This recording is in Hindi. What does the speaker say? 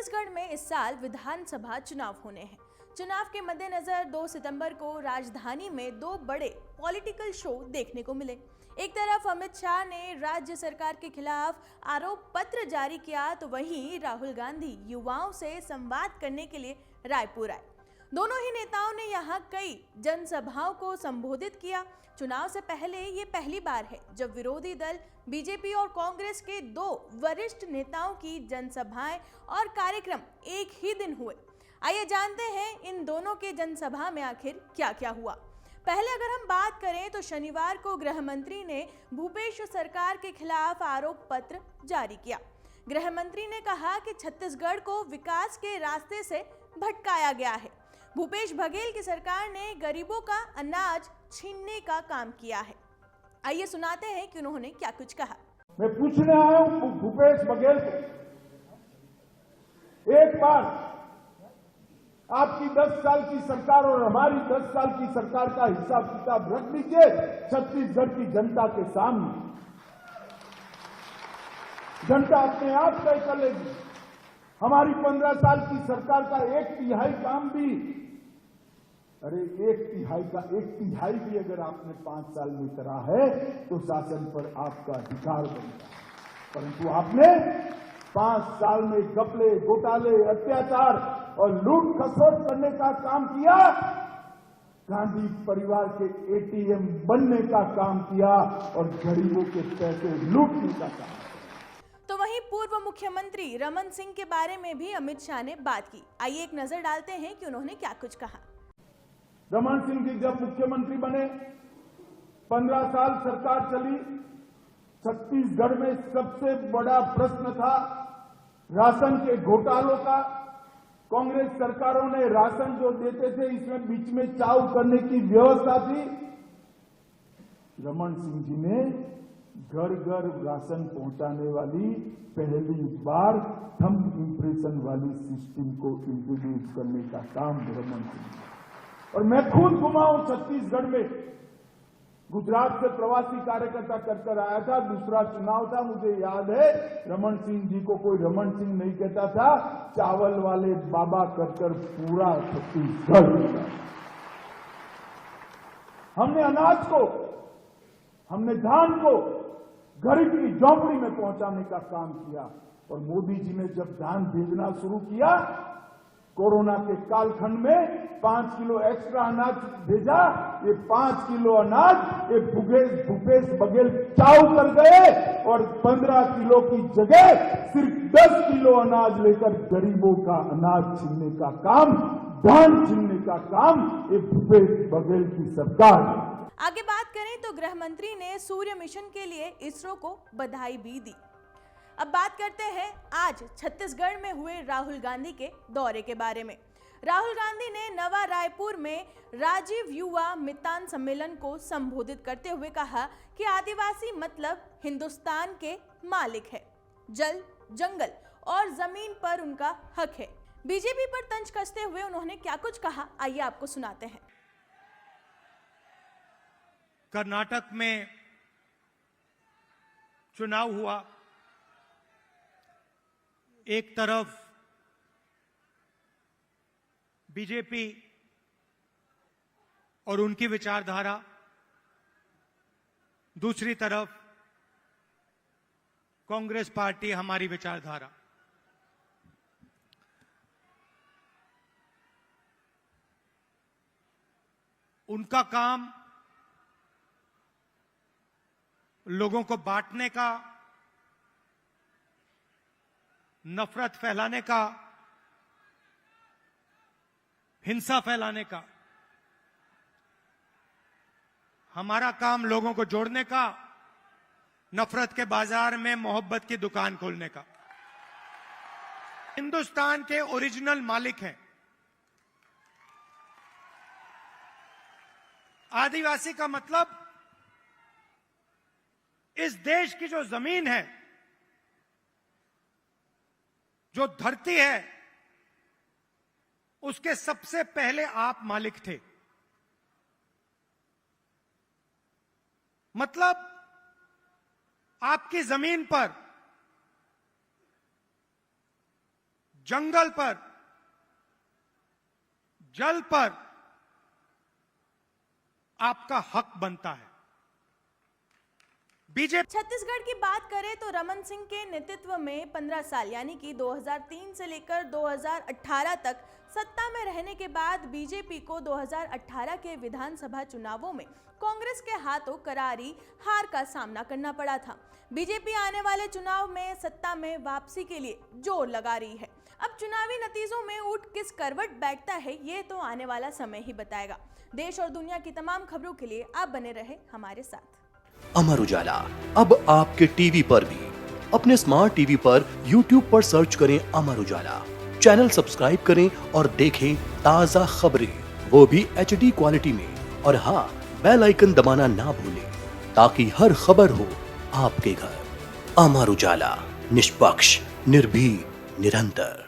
छत्तीसगढ़ में इस साल विधानसभा चुनाव होने हैं। चुनाव के मद्देनजर 2 सितंबर को राजधानी में दो बड़े पॉलिटिकल शो देखने को मिले। एक तरफ अमित शाह ने राज्य सरकार के खिलाफ आरोप पत्र जारी किया, तो वहीं राहुल गांधी युवाओं से संवाद करने के लिए रायपुर आए। दोनों ही नेताओं ने यहां कई जनसभाओं को संबोधित किया। चुनाव से पहले ये पहली बार है जब विरोधी दल बीजेपी और कांग्रेस के दो वरिष्ठ नेताओं की जनसभाएं और कार्यक्रम एक ही दिन हुए। आइए जानते हैं इन दोनों के जनसभा में आखिर क्या क्या हुआ। पहले अगर हम बात करें तो शनिवार को गृह मंत्री ने भूपेश सरकार के खिलाफ आरोप पत्र जारी किया। गृह मंत्री ने कहा कि छत्तीसगढ़ को विकास के रास्ते से भटकाया गया है। भूपेश बघेल की सरकार ने गरीबों का अनाज छीनने का काम किया है। आइए सुनाते हैं कि उन्होंने क्या कुछ कहा। मैं पूछने आया हूं भूपेश बघेल को, एक बार आपकी 10 साल की सरकार और हमारी 10 साल की सरकार का हिसाब किताब रख लीजिए छत्तीसगढ़ की जनता के सामने। जनता अपने आप तय कर लेगी। हमारी 15 साल की सरकार का 1/3 काम भी, अरे 1/3 भी अगर आपने 5 साल में करा है तो शासन पर आपका अधिकार बनता है, परंतु आपने 5 साल में घपले, घोटाले, अत्याचार और लूट खसोट करने का काम किया। गांधी परिवार के एटीएम बनने का काम किया और गरीबों के पैसे लूटने का काम। तो वहीं पूर्व मुख्यमंत्री रमन सिंह के बारे में भी अमित शाह ने बात की। आइए एक नजर डालते हैं कि उन्होंने क्या कुछ कहा। रमन सिंह जी जब मुख्यमंत्री बने, 15 साल सरकार चली, छत्तीसगढ़ में सबसे बड़ा प्रश्न था राशन के घोटालों का। कांग्रेस सरकारों ने राशन जो देते थे इसमें बीच में चाव करने की व्यवस्था थी। रमन सिंह जी ने घर घर राशन पहुंचाने वाली पहली बार थंब इंप्रेशन वाली सिस्टम को इंट्रोड्यूस करने का काम रमन सिंह। और मैं खुद घुमा हूं छत्तीसगढ़ में, गुजरात से प्रवासी कार्यकर्ता कर आया था। दूसरा चुनाव था, मुझे याद है, रमन सिंह जी को कोई रमन सिंह नहीं कहता था, चावल वाले बाबा कर पूरा छत्तीसगढ़ मिला। हमने अनाज को, हमने धान को गरीब की झोंपड़ी में पहुंचाने का काम किया। और मोदी जी ने जब धान भेजना शुरू किया, कोरोना के कालखंड में 5 किलो एक्स्ट्रा अनाज भेजा। ये 5 किलो अनाज ये भूपेश बघेल चाव कर गए और 15 किलो की जगह सिर्फ 10 किलो अनाज लेकर गरीबों का अनाज छीनने का काम, धान छीनने का काम ये भूपेश बघेल की सरकार है। आगे बात करें तो गृह मंत्री ने सूर्य मिशन के लिए इसरो को बधाई भी दी। अब बात करते हैं आज छत्तीसगढ़ में हुए राहुल गांधी के दौरे के बारे में। राहुल गांधी ने नवा रायपुर में राजीव युवा मितान सम्मेलन को संबोधित करते हुए कहा कि आदिवासी मतलब हिंदुस्तान के मालिक है। जल, जंगल और जमीन पर उनका हक है। बीजेपी पर तंज कसते हुए उन्होंने क्या कुछ कहा, आइए आपको सुनाते हैं। कर्नाटक में चुनाव हुआ। एक तरफ बीजेपी और उनकी विचारधारा, दूसरी तरफ कांग्रेस पार्टी हमारी विचारधारा। उनका काम लोगों को बांटने का, नफरत फैलाने का, हिंसा फैलाने का। हमारा काम लोगों को जोड़ने का, नफरत के बाजार में मोहब्बत की दुकान खोलने का। हिंदुस्तान के ओरिजिनल मालिक हैं। आदिवासी का मतलब इस देश की जो जमीन है, जो धरती है, उसके सबसे पहले आप मालिक थे। मतलब आपकी जमीन पर जंगल पर, जल पर आपका हक बनता है। बीजेपी छत्तीसगढ़ की बात करें तो रमन सिंह के नेतृत्व में 15 साल यानी कि 2003 से लेकर 2018 तक सत्ता में रहने के बाद बीजेपी को 2018 के विधानसभा चुनावों में कांग्रेस के हाथों करारी हार का सामना करना पड़ा था। बीजेपी आने वाले चुनाव में सत्ता में वापसी के लिए जोर लगा रही है। अब चुनावी नतीजों में ऊंट किस करवट बैठता है ये तो आने वाला समय ही बताएगा। देश और दुनिया की तमाम खबरों के लिए आप बने रहे हमारे साथ। अमर उजाला अब आपके टीवी पर भी। अपने स्मार्ट टीवी पर YouTube पर सर्च करें अमर उजाला, चैनल सब्सक्राइब करें और देखें ताजा खबरें, वो भी HD क्वालिटी में। और हाँ, बेल आइकन दबाना ना भूलें ताकि हर खबर हो आपके घर। अमर उजाला, निष्पक्ष, निर्भीक, निरंतर।